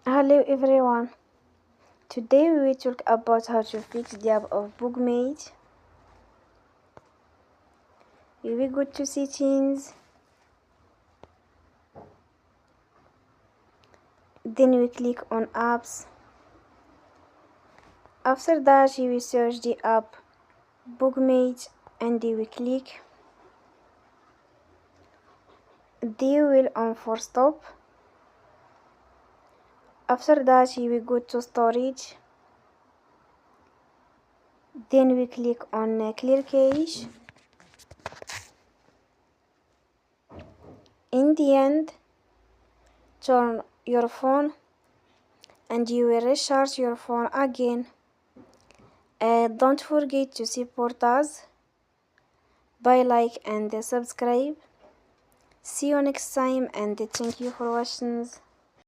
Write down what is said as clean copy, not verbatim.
Hello everyone. Today we will talk about how to fix the app of Bookmate. We will go to settings. Then we click on apps. After that you will search the app Bookmate and you will click. They will on for stop. After that you will go to storage. Then we click on clear cache. In the end, turn your phone and you will recharge your phone again. Don't forget to support us by like and subscribe. See you next time and thank you for watching.